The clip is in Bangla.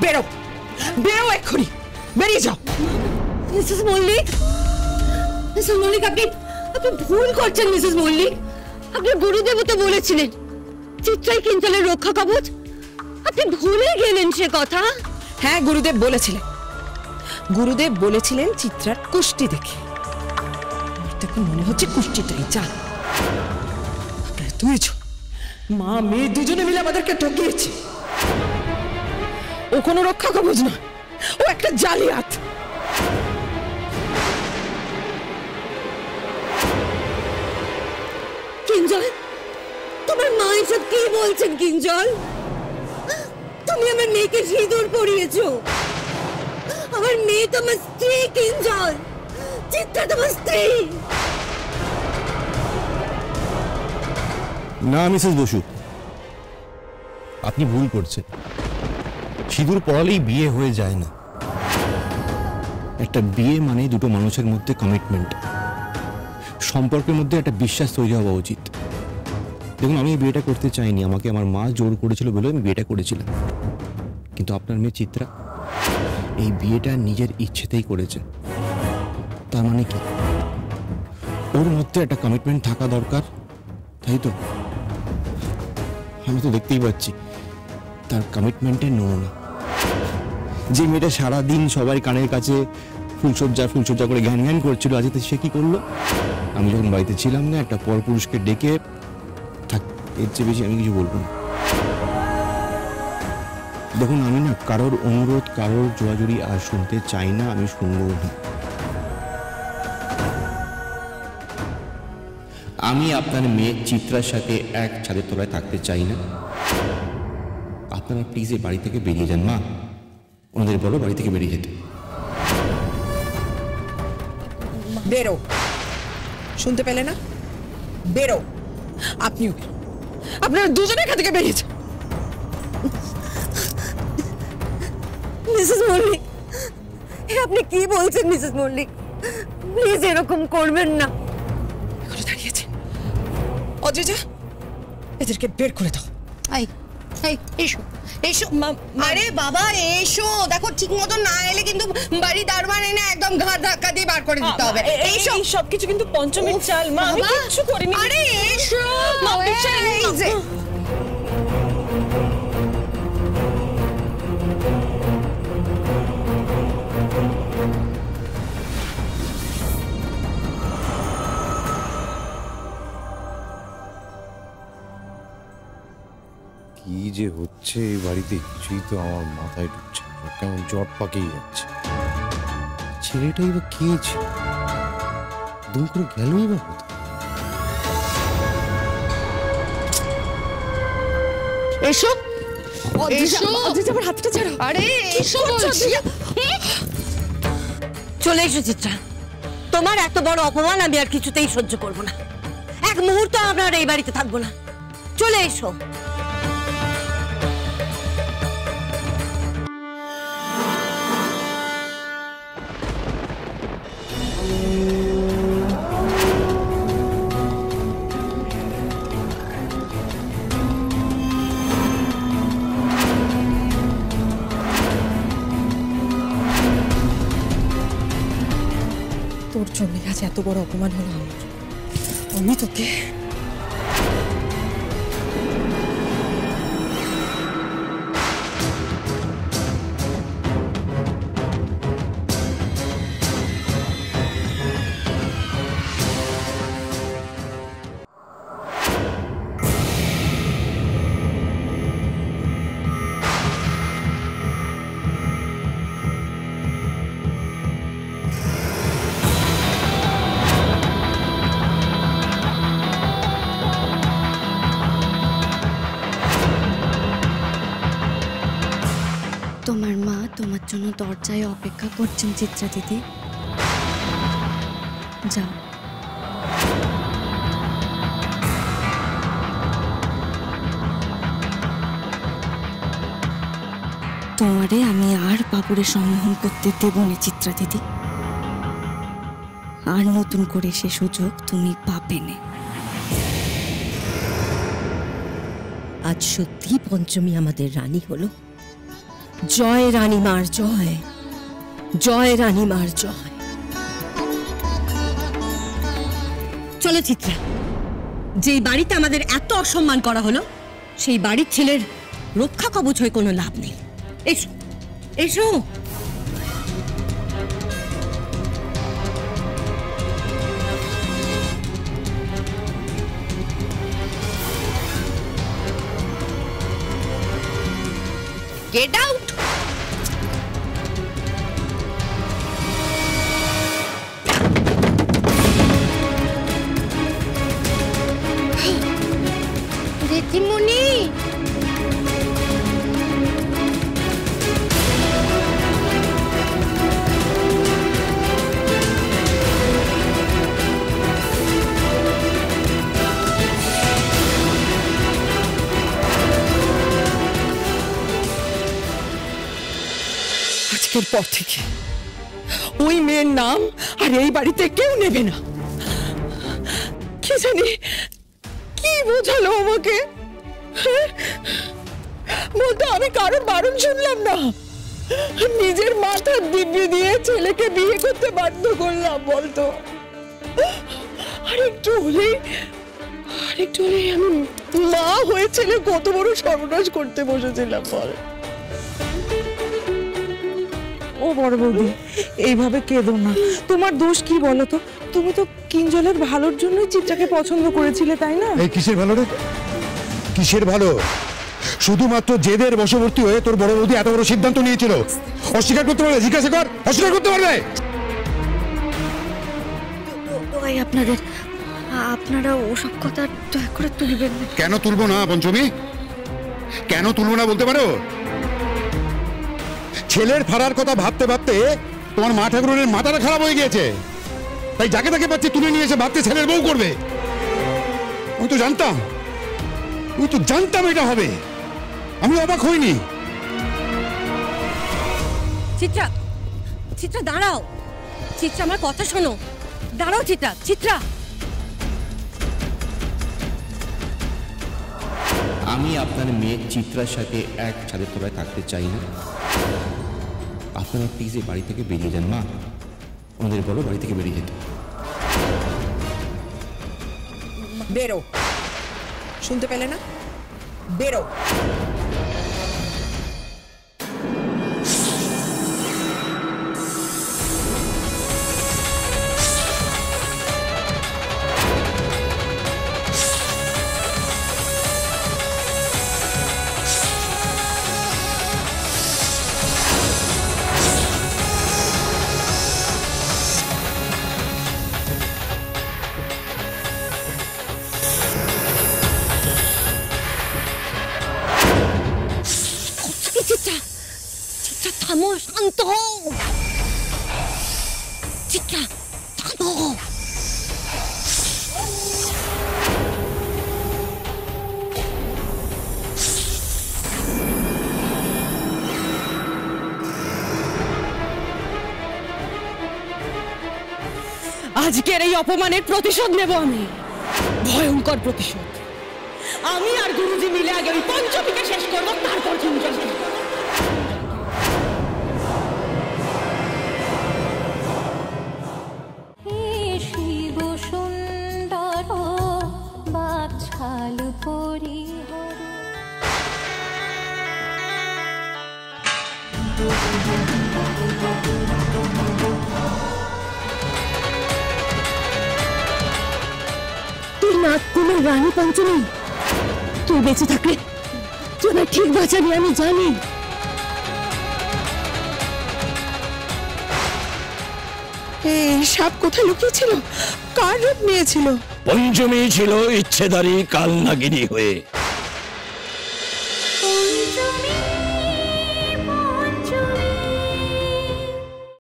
বেরো, বেরো এক্ষুনি, বেরিয়ে যাও। মিসেস মল্লিক, মিসেস মল্লিক, আপনি ভুল করছেন মিসেস মল্লিক। আপনার গুরুদেব তো বলেছিলেন চিত্রাই কিঞ্জলের রক্ষা কবচ। আপনি ভুলে গেলেন সে কথা। হ্যাঁ, গুরুদেব বলেছিলেন, গুরুদেব বলেছিলেন চিত্রার কুষ্টি দেখে। আমার তো মনে হচ্ছে কুষ্টিটাই যা। তুই মা মেয়ে দুজনে মিলে আমাদেরকে ঠকিয়েছে। ও কোনো রক্ষা কবচ না, ও একটা জালিয়াত। কিঞ্জল, তোমার মা এসব কি বলছেন? কিঞ্জল, তুমি আমার মেয়েকে সিঁদুর পরিয়েছো। আমার মেয়ে তোমার স্ত্রী কিঞ্জল, চিত্রা তোমার স্ত্রী। না মিসেস বসু, আপনি ভুল করছেন। সিঁদুর পরালেই বিয়ে হয়ে যায় না। একটা বিয়ে মানে দুটো মানুষের মধ্যে কমিটমেন্ট, সম্পর্কের মধ্যে একটা বিশ্বাস তৈরি হওয়া উচিত। দেখুন, আমি বিয়েটা করতে চাইনি, আমাকে আমার মা জোর করেছিল বলে আমি বিয়েটা করেছিলাম। কিন্তু আপনার মেয়ে চিত্রা এই বিয়েটা নিজের ইচ্ছেতেই করেছে। তার মানে কি, ওর মধ্যে একটা কমিটমেন্ট থাকা দরকার, তাই তো? আমি তো দেখতেই পাচ্ছি তার কমিটমেন্টের নমুনা। যে মেয়েটা সারাদিন সবাই কানের কাছে ফুলসজ্জা করে জ্ঞান জ্ঞান করছিল, আজ সে কি করলো? আমি যখন বাড়িতে ছিলাম না, একটা পরপুরুষকে ডেকে থাক, এর চেয়ে বেশি আমি কিছু বলবো না। দেখুন, আমি না কারোর অনুরোধ, কারোর জোরাজুরি আর শুনতে চাই না, আমি শুনবো না। আমি আপনার মেয়ে চিত্রার সাথে এক ছাদের তলায় থাকতে চাই না। আপনারা প্লিজ এই বাড়ি থেকে বেরিয়ে যান। মা, ওনাদের বলো বাড়ি থেকে বেরিয়ে যেতে। বেরো, শুনতে পেলে না? বেরো, আপনিও বেরো। আপনারা দুজনে এখান থেকে বেরিয়েছে। মিসেস মল্লিক, আপনি কি বলছেন? মিসেস মল্লিক, প্লিজ এরকম করবেন না। এখানে দাঁড়িয়েছে অজয়, এদেরকে বের করে দাও। এসো এসো। আরে বাবা এসো, দেখো ঠিক মতো না এলে কিন্তু বাড়ি দারোয়ান এনে একদম ঘাড় ধাক্কা দিয়ে বার করে দিতে হবে। এই সবকিছু কিন্তু পঞ্চমীর চাল। মা, আমি কিচ্ছু করিনি। আরে এসো। এই যে কি যে হচ্ছে এই বাড়িতে, কিছুই তো আমার মাথায় ঢুকছে না। কেমন জট পাকেই যাচ্ছে। ছেলেটাই বা কে ছিল? দুম করে গেলই বা কোথায়? এসো এসো। আমার হাতটা ছাড়ো। আরে এসো বলছি। চলে এসো চিত্রা, তোমার এত বড় অপমান আমি আর কিছুতেই সহ্য করব না। এক মুহূর্ত আমরা এই বাড়িতে থাকবো না। চলে এসো। তোর জন্য আজ এত বড় অপমান হলো আমার। আমি তোকে তোমার মা তোমার জন্য দরজায় অপেক্ষা করছেন চিত্রা দিদি। যাও। তোমারে আমি আর বাবুরে সম্মোহন করতে দেব না চিত্রা দিদি। আর নতুন করে সে সুযোগ তুমি পাবে না। আজ সত্যি পঞ্চমী আমাদের রানী হলো। জয় রানীমার জয়, জয় রানীমার জয়। চলো চিত্রা, যেই বাড়িতে আমাদের এত অসম্মান করা হলো সেই বাড়ির ছেলের রক্ষা কবচ হয়ে কোনো লাভ নেই। এসো এসো। Get out. জেঠিমণি, আজকের পর থেকে ওই মেয়ের নাম আর এই বাড়িতে কেউ নেবে না। কি জানি কি বোঝালো আমাকে, বলতো আমি কারোর বারণ শুনলাম না, নিজের মাথার দিব্যি দিয়ে ছেলেকে বিয়ে করতে বাধ্য করলাম বলতো। আরেকটু হলেই আমি মা হয়ে ছেলে কত বড় সর্বনাশ করতে বসেছিলাম বল। ও বড় বৌদি, এইভাবে কেঁদো না। তোমার দোষ কি বলো তো? তুমি তো কিঞ্জলের ভালোর জন্যই চিত্রাকে পছন্দ করেছিলে, তাই না? এই কিসের ভালো রে? কিসের ভালো? শুধুমাত্র জেদের বশবর্তী হয়ে তোর বড় বৌদি এত বড় সিদ্ধান্ত নিয়েছিল। অস্বীকার করতে পারবে? জিজ্ঞাসা কর, অস্বীকার করতে পারবে? ভাই আপনারা ওসব কথা দয়া করে তুলবেন না। কেন তুলবো না পঞ্চমী? কেন তুলবো না বলতে পারো? ছেলের ফারার কথা ভাবতে ভাবতে তোমার মা ঠাকুরের মাথাটা খারাপ হয়ে গিয়েছে, তাই যাকে তাকে পাচ্ছে তুলে নিয়ে এসে ভাবতে ছেলের বউ করবে। আমি তো জানতাম এটা হবে, আমি অবাক হইনি। চিত্রা, চিত্রা দাঁড়াও। চিত্রা আমার কথা শোনো, দাঁড়াও চিত্রা। চিত্রা, আমি আপনার মেয়ে চিত্রার সাথে এক ছাদের তলায় থাকতে চাই না। আপনারা প্লিজ এই বাড়ি থেকে বেরিয়ে যান। মা, ওদের বলো বাড়ি থেকে বেরিয়ে যেতে। বেরো, শুনতে পেলে না? বেরো। চিত্রা, চিত্রা থামো, শান্ত হও। চিত্রা থামো। আজকের এই অপমানের প্রতিশোধ নেব আমি, ভয়ঙ্কর প্রতিশোধ। আমি আর গুরুজি মিলে আগে ওই পঞ্চমীকে শেষ করবো, তারপর কিঞ্জলকে। শিব সুন্দর বাছাল পরিহর। তুই নাক কুমের রানী পঞ্চমী, তুই বেঁচে থাকলে তুই আমার ঠিক বাঁচাবি, আমি জানি। এই সাপ কোথায় লুকিয়েছিল? কার রূপ নিয়েছিল? পঞ্চমী ছিল ইচ্ছেদারী কালনাগিনী হয়ে